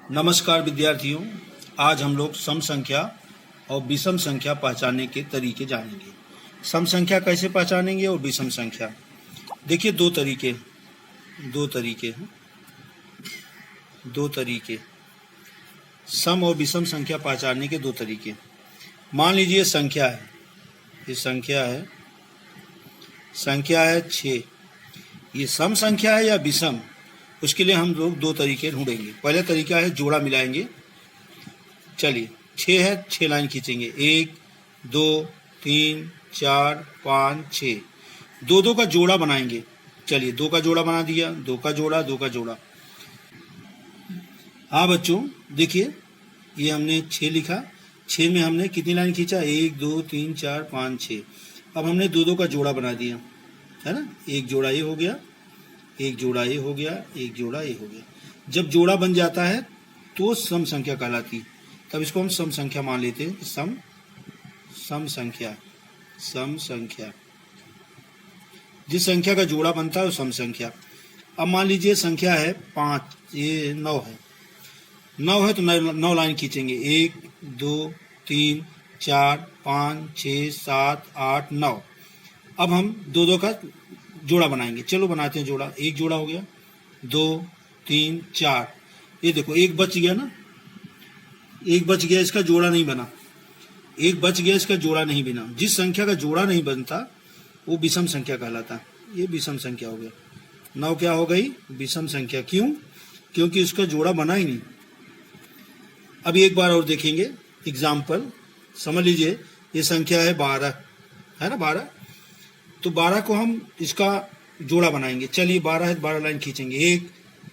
नमस्कार विद्यार्थियों, आज हम लोग सम संख्या और विषम संख्या पहचानने के तरीके जानेंगे। सम संख्या कैसे पहचानेंगे और विषम संख्या। देखिए दो तरीके सम और विषम संख्या पहचानने के दो तरीके। मान लीजिए संख्या है, ये संख्या है 6। ये सम संख्या है या विषम, उसके लिए हम लोग दो तरीके ढूंढेंगे। पहला तरीका है जोड़ा मिलाएंगे। चलिए 6 है, 6 लाइन खींचेंगे, 1 2 3 4 5 6। दो का जोड़ा बनाएंगे। चलिए 2 का जोड़ा बना दिया, 2 का जोड़ा। हाँ बच्चों देखिए, ये हमने 6 लिखा। 6 में हमने कितनी लाइन खींचा, 1 2 3 4 5 6। अब हमने दो का जोड़ा बना दिया, है ना। एक जोड़ा ये हो गया, एक जोड़ा ये हो गया, एक जोड़ा ये हो गया। जब जोड़ा बन जाता है तो सम संख्या कहलाती, तब इसको हम सम संख्या मान लेते हैं। सम संख्या जिस संख्या का जोड़ा बनता है वो सम संख्या। अब मान लीजिए संख्या है 5, ये 9 है। 9 है तो 9 लाइन खींचेंगे, 1 2 3 4 5 6 7 8 9। अब हम दो का जोड़ा बनाएंगे। चलो बनाते हैं जोड़ा। एक जोड़ा हो गया, 2 3 4। ये देखो एक बच गया ना, एक बच गया, इसका जोड़ा नहीं बना। एक बच गया, इसका जोड़ा नहीं बना। जिस संख्या का जोड़ा नहीं बनता वो विषम संख्या कहलाता। ये विषम संख्या हो गया। 9 क्या हो गई, विषम संख्या। क्यों? क्योंकि उसका जोड़ा बना ही नहीं। अब एक बार और देखेंगे एग्जाम्पल। समझ लीजिए ये संख्या है 12, है ना 12। तो 12 को हम इसका जोड़ा बनाएंगे। चलिए 12 है, 12 लाइन खींचेंगे, 1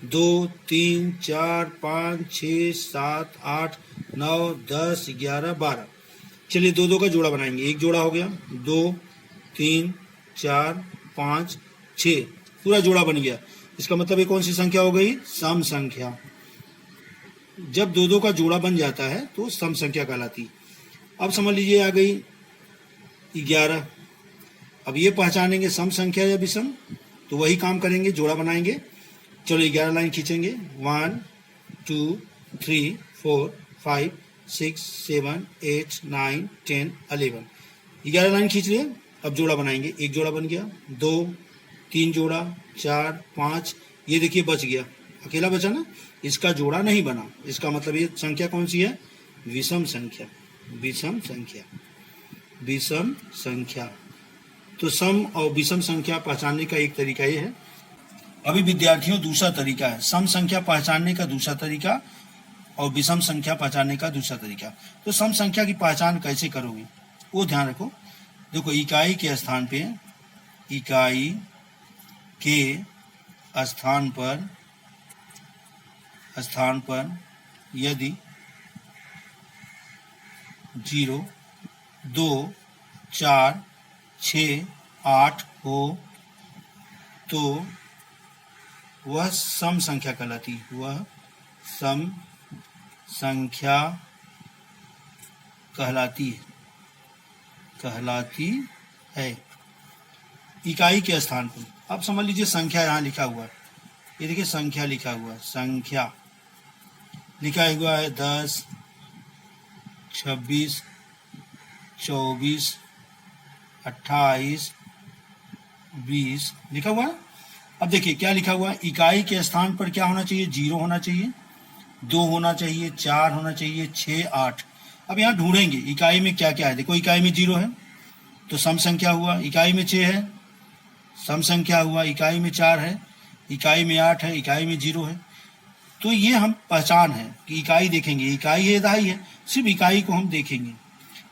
2 3 4 5 6 7 8 9 10 11 12। चलिए दो का जोड़ा बनाएंगे। एक जोड़ा हो गया, 2 3 4 5 6, पूरा जोड़ा बन गया। इसका मतलब ये कौन सी संख्या हो गई, सम संख्या। जब दो का जोड़ा बन जाता है तो सम संख्या कहलाती। अब समझ लीजिए आ गई 11। अब ये पहचानेंगे सम संख्या या विषम, तो वही काम करेंगे, जोड़ा बनाएंगे। चलो 11 लाइन खींचेंगे, 1 2 3 4 5 6 7 8 9 10 11। 11 लाइन खींच लिए। अब जोड़ा बनाएंगे। एक जोड़ा बन गया, 2 3 जोड़ा 4 5। ये देखिए बच गया, अकेला बचा ना, इसका जोड़ा नहीं बना। इसका मतलब ये संख्या कौन सी है, विषम संख्या। विषम संख्या। तो सम और विषम संख्या पहचानने का एक तरीका ये है। अभी विद्यार्थियों दूसरा तरीका है सम संख्या पहचानने का दूसरा तरीका और विषम संख्या पहचानने का दूसरा तरीका। तो सम संख्या की पहचान कैसे करोगे वो ध्यान रखो। देखो इकाई के स्थान पर यदि 0 2 4 6 8 हो तो वह सम संख्या कहलाती। वह सम संख्या कहलाती है इकाई के स्थान पर। अब समझ लीजिए संख्या यहाँ लिखा हुआ है, ये देखिए संख्या लिखा हुआ है। संख्या लिखा हुआ है 10 26 24 28 20 लिखा हुआ है। अब देखिए क्या लिखा हुआ है, इकाई के स्थान पर क्या होना चाहिए, 0 होना चाहिए, 2 होना चाहिए, 4 होना चाहिए, 6 8। अब यहाँ ढूंढेंगे इकाई में क्या क्या है। देखो इकाई में 0 है तो सम संख्या हुआ, इकाई में 6 है सम संख्या हुआ, इकाई में 4 है, इकाई में 8 है, इकाई में 0 है। तो ये हम पहचान है कि इकाई देखेंगे, इकाई है दहाई है, सिर्फ इकाई को हम देखेंगे।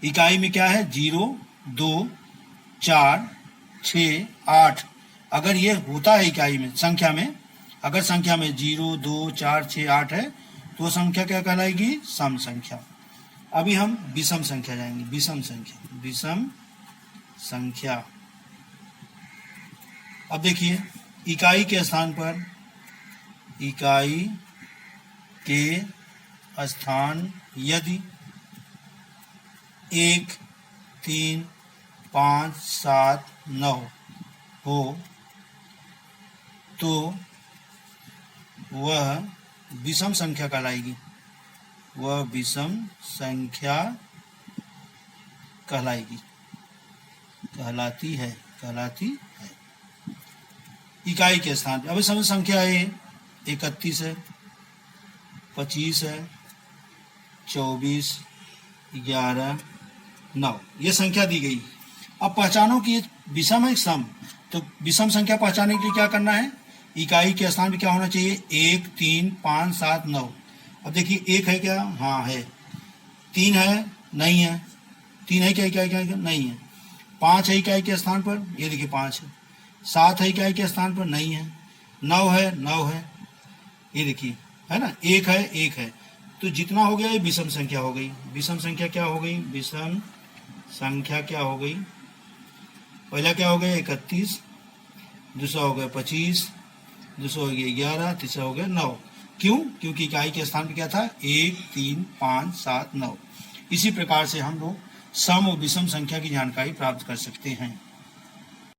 इकाई में क्या है, 0 2 4 6 8। अगर ये होता है इकाई में, संख्या में, अगर संख्या में 0 2 4 6 8 है तो संख्या क्या कहलाएगी, सम संख्या। अभी हम विषम संख्या जाएंगे। विषम संख्या। अब देखिए इकाई के स्थान यदि 1 3 5 7 9 हो तो वह विषम संख्या कहलाएगी। वह विषम संख्या कहलाती है। इकाई के स्थान पे अब विषम संख्या है 31 है, 25 है, 24, 11, 9, ये संख्या दी गई। अब पहचानो कि विषम है सम, तो विषम संख्या पहचानने के लिए क्या करना है, इकाई के स्थान पे क्या होना चाहिए, 1, 3, 5, 7, 9। अब देखिए 1 है क्या, हाँ है। 3 है, नहीं है। 3 है क्या इकाई के नहीं है। 5 है इकाई के स्थान पर, ये देखिए 5 है। 7 है इकाई के स्थान पर, नहीं है। 9 है, ये देखिए, है ना। 1 है। तो जितना हो गया ये विषम संख्या हो गई। विषम संख्या क्या हो गई, विषम संख्या क्या हो गई, पहला क्या हो गया 31, दूसरा हो गया 25, दूसरा हो गया 11, तीसरा हो गया 9। क्यों, क्योंकि इकाई के स्थान पे क्या था, 1, 3, 5, 7, 9। इसी प्रकार से हम लोग सम और विषम संख्या की जानकारी प्राप्त कर सकते हैं।